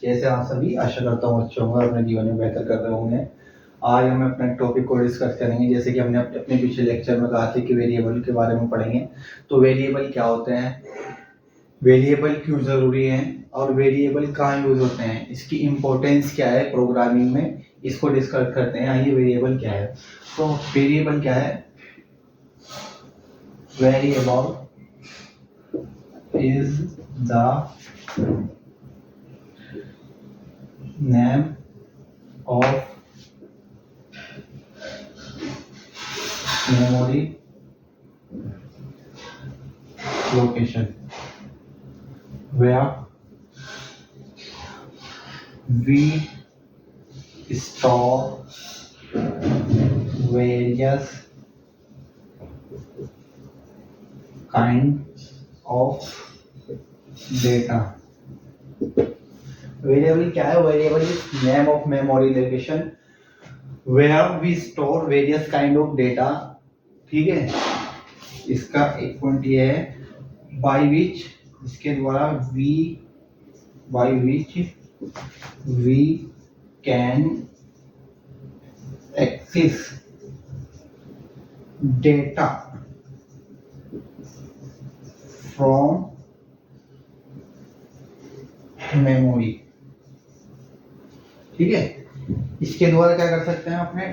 कैसे आप सभी, आशा करता हूँ अच्छे होंगे और अपने जीवन में बेहतर कर रहे होंगे। आज हम अपने टॉपिक को डिस्कस करेंगे। जैसे कि हमने अपने पिछले लेक्चर में कहा था कि वेरिएबल के बारे में पढ़ेंगे। तो वेरिएबल क्या होते हैं, वेरिएबल क्यों जरूरी है और वेरिएबल कहाँ यूज होते हैं, इसकी इम्पोर्टेंस क्या है प्रोग्रामिंग में, इसको डिस्कस करते हैं। आइए, वेरिएबल क्या है। तो वेरिएबल क्या है, variable is the name of memory location where we store various kinds of data. Variable क्या है, variable is name of memory location where we store various kind of data. ठीक है, इसका एक पॉइंट ये है बाय विच, इसके द्वारा by which we can access data from memory. ठीक है, इसके द्वारा क्या कर सकते हैं, अपने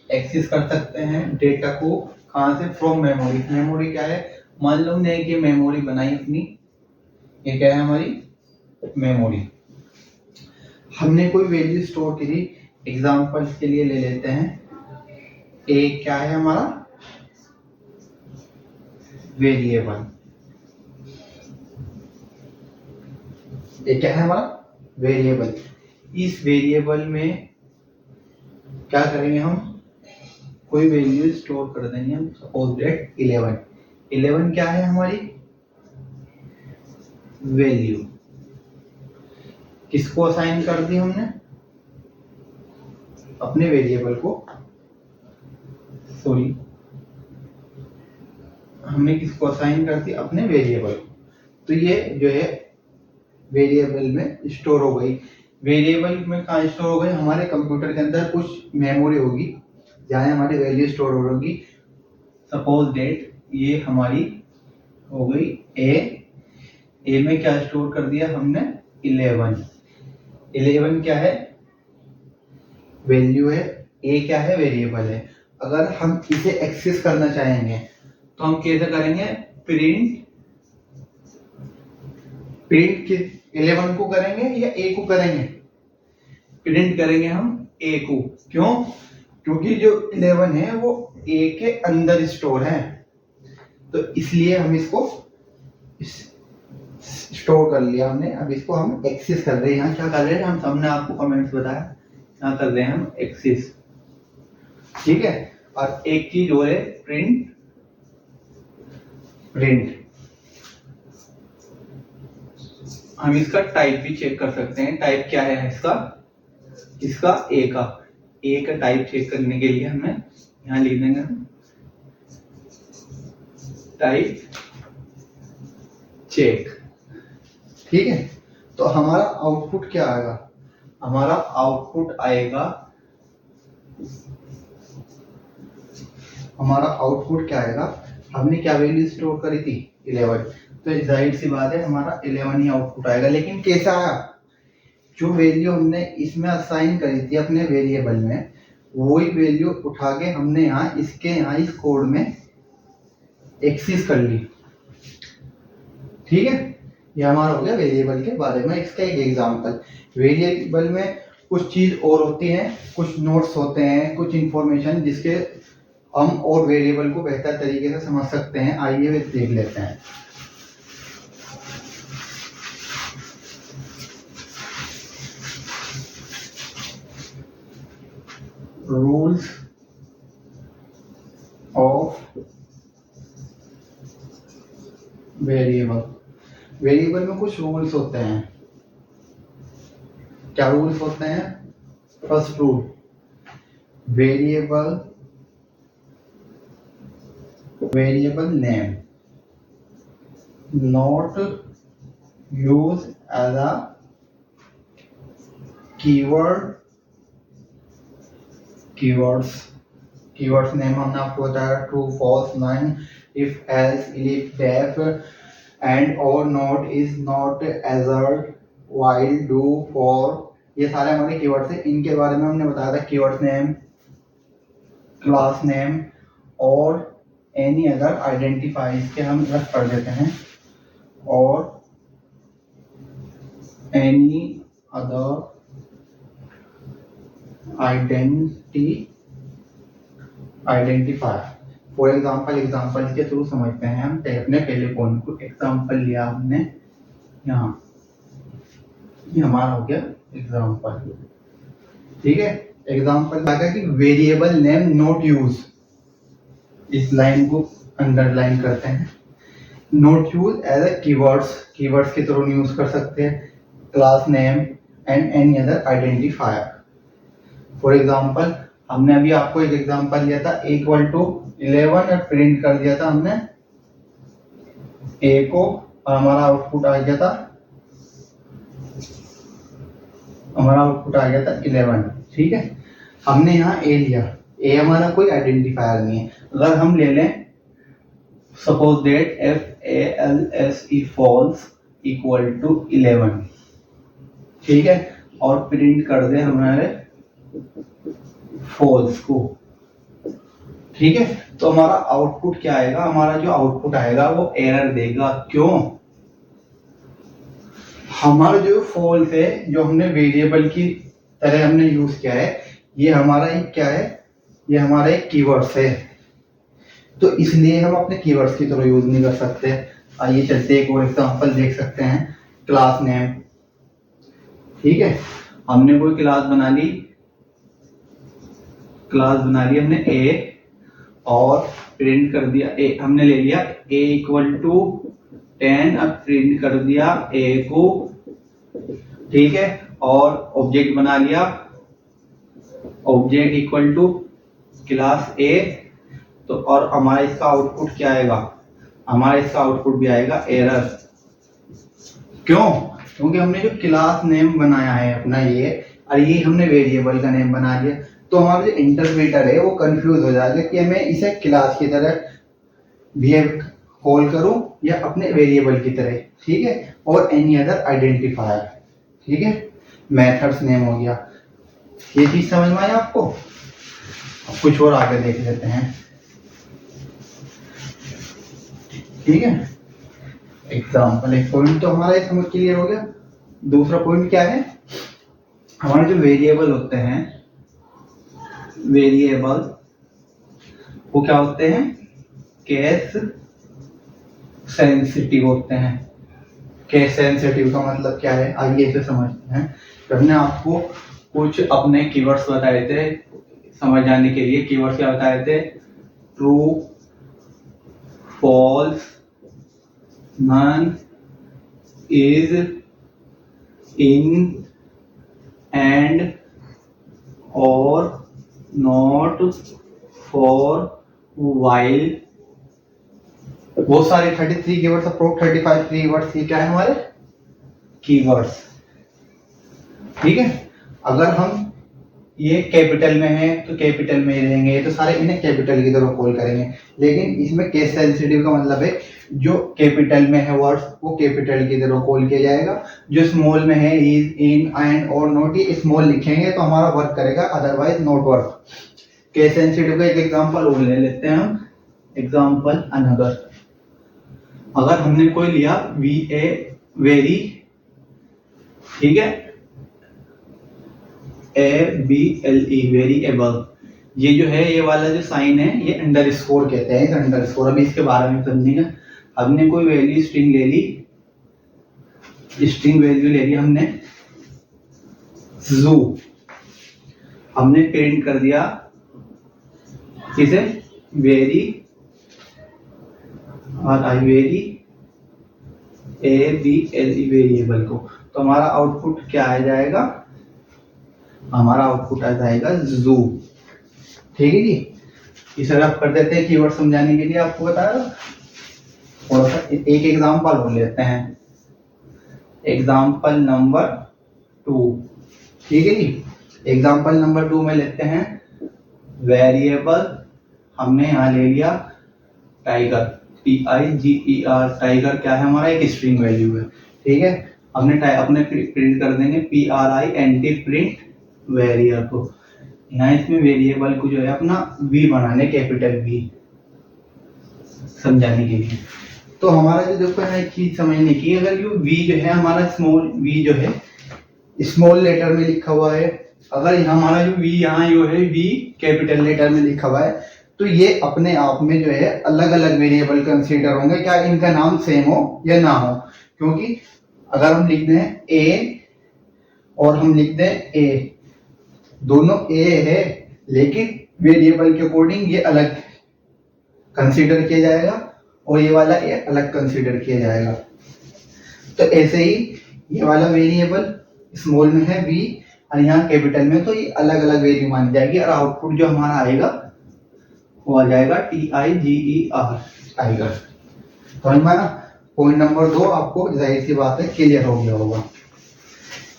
एक्सेस कर सकते हैं डेटा को। कहां से, फ्रॉम मेमोरी। मेमोरी क्या है, मान लो हमने कि मेमोरी बनाई अपनी, ये क्या है हमारी मेमोरी। हमने कोई वैल्यू स्टोर करी, एग्जांपल के लिए ले लेते हैं, ए क्या है हमारा वेरिएबल, ये क्या है हमारा वेरिएबल। इस वेरिएबल में क्या करेंगे, हम कोई वैल्यू स्टोर कर देंगे। हम सपोज दैट 11 क्या है हमारी वैल्यू, किसको असाइन कर दी हमने, अपने वेरिएबल को, सॉरी हमने किसको असाइन कर दी, अपने वेरिएबल। तो ये जो है वेरिएबल में स्टोर हो गई। वेरिएबल में कहाँ स्टोर हो गई, हमारे कंप्यूटर के अंदर कुछ मेमोरी होगी जहाँ हमारी वैल्यू स्टोर होगी। सपोज दैट ये हमारी हो गई ए में क्या स्टोर कर दिया हमने 11 क्या है वैल्यू है, ए क्या है वेरिएबल है। अगर हम इसे एक्सेस करना चाहेंगे तो हम कैसे करेंगे, प्रिंट के 11 को करेंगे या ए को करेंगे, प्रिंट करेंगे हम ए को। क्यों, क्योंकि जो 11 है वो ए के अंदर स्टोर है, तो इसलिए हम इसको स्टोर कर लिया हमने। अब इसको हम एक्सेस कर रहे हैं। यहाँ क्या कर रहे हैं हम, हमने आपको कमेंट्स बताया, यहाँ कर रहे हैं हम एक्सेस। ठीक है, और एक चीज और है प्रिंट। हम इसका टाइप भी चेक कर सकते हैं। टाइप क्या है इसका ए का टाइप चेक करने के लिए हमें यहाँ लिख देंगे टाइप चेक। ठीक है, तो हमारा आउटपुट क्या आएगा, हमारा आउटपुट क्या आएगा, हमने क्या वैल्यू स्टोर करी थी 11, तो जाहिर सी बात है हमारा 11 ही आउटपुट आएगा। लेकिन कैसा आया, जो वैल्यू हमने इसमें असाइन करी थी अपने वेरिएबल में, वही वैल्यू उठा के हमने यहाँ इस कोड में एक्सेस कर ली। ठीक है, ये हमारा हो गया वेरिएबल के बारे में। इसका एक एग्जांपल, वेरिएबल में कुछ चीज और होती है, कुछ नोट्स होते हैं, कुछ इंफॉर्मेशन जिसके हम और वेरिएबल को बेहतर तरीके से समझ सकते हैं। आइए वे देख लेते हैं। रूल्स ऑफ वेरिएबल में कुछ रूल्स होते हैं। क्या रूल्स होते हैं, first rule, variable name not use as a keywords name हमने आपको बताया, true, false, none, if, else, if, def, and, or, not, is, not, assert, while, do, for, ये सारे हमारे कीवर्ड्स हैं। इनके बारे में हमने बताया था कीवर्ड्स नेम, क्लास नेम और एनी अदर आइडेंटिफाइज के हम रख पढ़ देते हैं, और any other identifier. For example के थ्रू समझते हैं हम। अपने पहले पॉइंट को एग्जाम्पल लिया हमने, यहाँ ये हमारा हो गया एग्जाम्पल, ठीक है। एग्जाम्पल लगा कि वेरिएबल नेम नॉट यूज, इस लाइन को अंडरलाइन करते हैं, not use as a keywords के थ्रू यूज कर सकते हैं, class name and any other identifier. For example हमने अभी आपको एक एग्जाम्पल दिया था, इक्वल टू 11 और प्रिंट कर दिया था हमने ए को, और हमारा आउटपुट आ गया था 11, ठीक है। हमने यहाँ ए लिया, ए हमारा कोई आइडेंटिफायर नहीं है। अगर हम ले लें suppose that FALSE false equal to 11, ठीक है, और प्रिंट कर दे हमारे फॉल्स को, ठीक है, तो हमारा आउटपुट क्या आएगा? हमारा जो आउटपुट आएगा वो एरर देगा। क्यों? हमारा जो फॉल्स है, जो हमने वेरिएबल की तरह हमने यूज किया है, ये हमारा एक क्या है? ये हमारा एक कीवर्ड्स है, तो इसलिए हम अपने कीवर्ड्स की तरह यूज नहीं कर सकते। आइए चलते एक और एग्जांपल देख सकते हैं, क्लास नेम, ठीक है। हमने कोई क्लास बना ली हमने ए, और प्रिंट कर दिया ए, हमने ले लिया ए इक्वल टू 10 और प्रिंट कर दिया ए को, ठीक है, और ऑब्जेक्ट बना लिया, object equal to class A, तो और हमारा इसका आउटपुट क्या आएगा? हमारा इसका आउटपुट भी आएगा एरर। क्यों? क्योंकि हमने जो क्लास नेम बनाया है अपना ये, और ये हमने वेरिएबल का नेम बना लिया, तो हमारा जो इंटरप्रेटर है वो कंफ्यूज हो जाएगा कि मैं इसे क्लास की तरह बिहेव कॉल करूं या अपने वेरिएबल की तरह, ठीक है, और एनी अदर आइडेंटिफायर, ठीक है। मेथड्स नेम हो गया, ये चीज समझ में आया आपको? अब कुछ और आगे देख लेते हैं, ठीक है। एग्जाम्पल, एक पॉइंट तो हमारा ये समझ क्लियर हो गया। दूसरा पॉइंट क्या है? हमारे जो वेरिएबल होते हैं, वेरिएबल वो क्या होते हैं? केस सेंसिटिव होते हैं। केस सेंसिटिव का मतलब क्या है? आइए इसे समझते हैं। हमने आपको कुछ अपने कीवर्ड्स बताए थे समझ जाने के लिए। कीवर्ड्स क्या बताए थे? True, false, none, is, in, and, or, not, for, while, बहुत सारे 33 कीवर्ड्स, अप्रोक्स 35 कीवर्ड्स, ये क्या है हमारे कीवर्ड्स, ठीक है। अगर हम ये कैपिटल में है तो कैपिटल में ही रहेंगे, तो सारे इन्हें कैपिटल की तरह कॉल करेंगे। लेकिन इसमें केस सेंसिटिव का मतलब है जो कैपिटल में है वर्ड्स वो कैपिटल की तरह कॉल किया जाएगा, जो स्मॉल में है is, in, and, or, not, ये स्मॉल लिखेंगे तो हमारा वर्क करेगा, otherwise not work. Case sensitive का एक एग्जांपल और ले लेते हैं हम, एग्जांपल अनदर। अगर हमने कोई लिया वेरी, ठीक है, ABLE, वेरिएबल, ये जो है ये वाला जो साइन है ये अंडरस्कोर कहते हैं, अंडरस्कोर। अभी इसके बारे में समझेंगे। हमने कोई वैल्यू स्ट्रिंग ले ली, स्ट्रिंग वैल्यू ले ली हमने जू, हमने प्रिंट कर दिया इसे वेरी, और आई वेरी ABLE वेरिएबल को, तो हमारा आउटपुट क्या आ जाएगा? हमारा आउटपुट आ जाएगा जू, ठीक है जी। इसे रब कर देते हैं कीवर्ड समझाने के लिए, आपको बताया। और एक एग्जांपल और लेते हैं, एग्जांपल नंबर 2, ठीक है जी। एग्जाम्पल नंबर 2 में लेते हैं वेरिएबल, हमने यहाँ ले लिया टाइगर, TIGER, टाइगर क्या है हमारा, एक स्ट्रिंग वैल्यू है, ठीक है। हमने अपने प्रिंट कर देंगे PRINT, प्रिंट वेरिएबल को। यहाँ इसमें वेरिएबल को जो है अपना V बनाने, कैपिटल V, समझाने के लिए। तो हमारा जो देखो यहाँ एक चीज समझने की, अगर ये V जो है हमारा स्मॉल V जो है स्मॉल लेटर में लिखा हुआ है, अगर हमारा जो V यहाँ जो है V कैपिटल लेटर में लिखा हुआ है, तो ये अपने आप में जो है अलग अलग वेरिएबल कंसीडर होंगे, क्या इनका नाम सेम हो या ना हो। क्योंकि अगर हम लिख दें A और हम लिख दें A, दोनों A है, लेकिन वेरिएबल के अकॉर्डिंग ये अलग कंसीडर किया जाएगा और ये वाला A अलग कंसीडर किया जाएगा। तो ऐसे ही ये वाला वेरिएबल स्मॉल में है V और यहाँ कैपिटल में, तो ये अलग अलग वैल्यू मानी जाएगी और आउटपुट जो हमारा आएगा वो आ जाएगा TIGER, टाइगर। तो हमारा पॉइंट नंबर 2 आपको जाहिर सी बात है क्लियर हो गया होगा।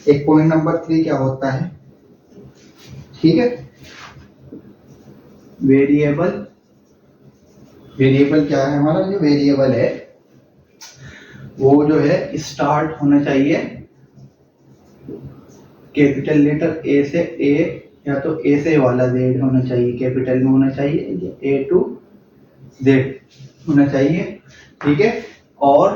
एक पॉइंट नंबर 3 क्या होता है, ठीक है, वेरिएबल। वेरिएबल क्या है हमारा, जो वेरिएबल है वो जो है स्टार्ट होना चाहिए कैपिटल लेटर A से, A या तो A से वाला Z होना चाहिए, कैपिटल में होना चाहिए, A to Z होना चाहिए, ठीक है। और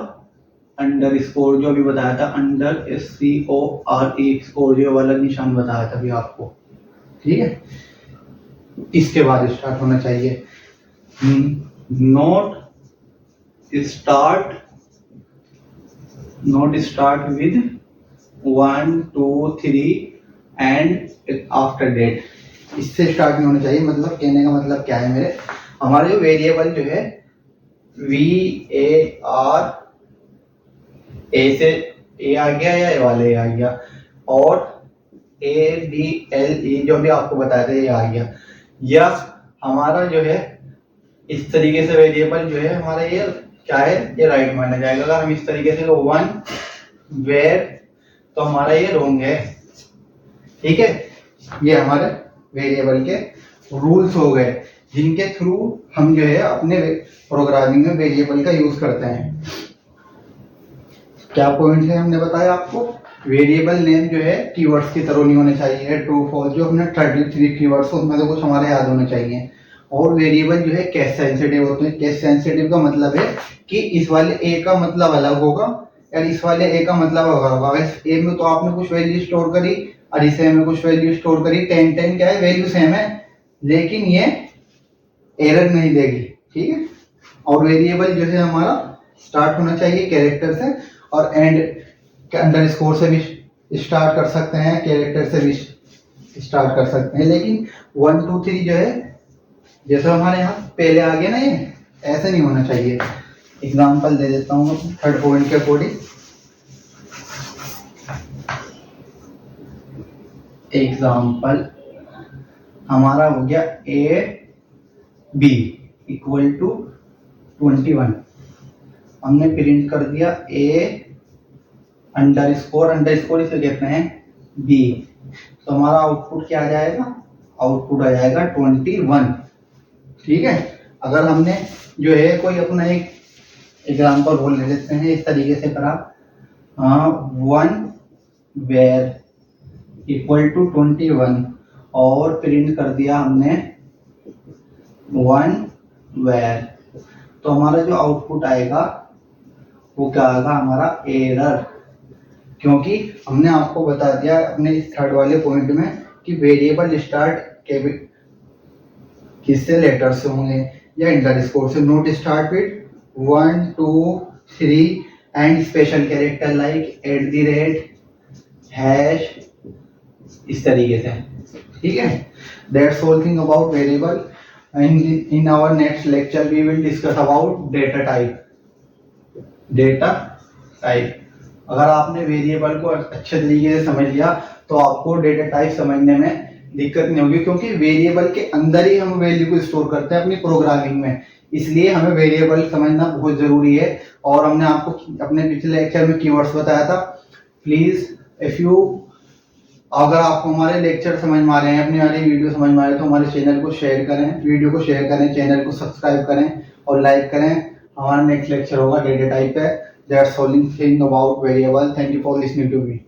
अंडर स्कोर जो अभी बताया था, अंडर SCORE स्कोर जो वाला निशान बताया था अभी आपको, ठीक है, इसके बाद स्टार्ट होना चाहिए। Note start with 1 2 3 and after date, इससे स्टार्ट नहीं होना चाहिए। मतलब कहने का मतलब क्या है मेरे, हमारे जो वेरिएबल जो है VAR, A से A आ गया या A वाले A आ गया, और ADLE जो भी आपको बताया था ये आ गया, या हमारा जो है इस तरीके से वेरिएबल जो है हमारा ये क्या है, ये राइट माना जाएगा। अगर हम इस तरीके से 1 वेर, तो हमारा ये रॉन्ग है, ठीक है। ये हमारे वेरिएबल के रूल्स हो गए, जिनके थ्रू हम जो है अपने प्रोग्रामिंग में वेरिएबल का यूज करते हैं। क्या पॉइंट है हमने बताया आपको, वेरिएबल नेम जो है कीवर्ड्स की तरह नहीं होने चाहिए, ट्रू फॉल्स जो हमने 33 कीवर्ड्स उसमें तो कुछ हमारे याद होने चाहिए। और वेरिएबल जो है केस सेंसिटिव होते हैं। केस सेंसिटिव का मतलब है कि इस वाले ए का मतलब अलग होगा और इस वाले ए का मतलब अलग होगा। इस ए में तो आपने कुछ वैल्यू स्टोर करी और इस ए में कुछ वैल्यू स्टोर करी, 10 क्या है, वैल्यू सेम है, लेकिन ये एरर नहीं देगी, ठीक है। और वेरिएबल जो है हमारा स्टार्ट होना चाहिए कैरेक्टर से, और एंड के अंडरस्कोर से भी स्टार्ट कर सकते हैं, कैरेक्टर से भी स्टार्ट कर सकते हैं, लेकिन 1 2 3 जो है जैसे हमारे यहाँ पहले आ गया ना, ये ऐसे नहीं होना चाहिए। एग्जांपल दे देता हूँ थर्ड पॉइंट के अकॉर्डिंग। एग्जांपल हमारा हो गया AB इक्वल टू 21, हमने प्रिंट कर दिया A अंडरस्कोर इसे कहते हैं B, तो हमारा आउटपुट क्या आ जाएगा, आउटपुट आ जाएगा 21, ठीक है। अगर हमने जो है कोई अपना एक एग्जांपल बोल ले लेते हैं इस तरीके से करा, 1 वेर इक्वल टू 21 और प्रिंट कर दिया हमने 1 वेर, तो हमारा जो आउटपुट आएगा वो क्या आएगा, हमारा एरर। क्योंकि हमने आपको बता दिया अपने इस थर्ड वाले पॉइंट में कि वेरिएबल स्टार्ट किससे, लेटर से होंगे या अंडरस्कोर से। Note start with 1 2 3 and special character like @ इस तरीके से, ठीक है। That's all thing about variable. in our next lecture we will discuss about data type। अगर आपने वेरिएबल को अच्छे तरीके से समझ लिया तो आपको डेटा टाइप समझने में दिक्कत नहीं होगी, क्योंकि वेरिएबल के अंदर ही हम वैल्यू को स्टोर करते हैं अपनी प्रोग्रामिंग में, इसलिए हमें वेरिएबल समझना बहुत जरूरी है। और हमने आपको अपने पिछले लेक्चर में कीवर्ड्स बताया था। प्लीज इफ यू अगर आपको हमारे लेक्चर समझ में आ रहे हैं, अपनी वाली वीडियो समझ में आ रही है, तो हमारे चैनल को शेयर करें, वीडियो को शेयर करें, चैनल को सब्सक्राइब करें और लाइक करें। हमारा नेक्स्ट लेक्चर होगा डेटा टाइप है, that's solving thing about variable. Thank you for listening to me.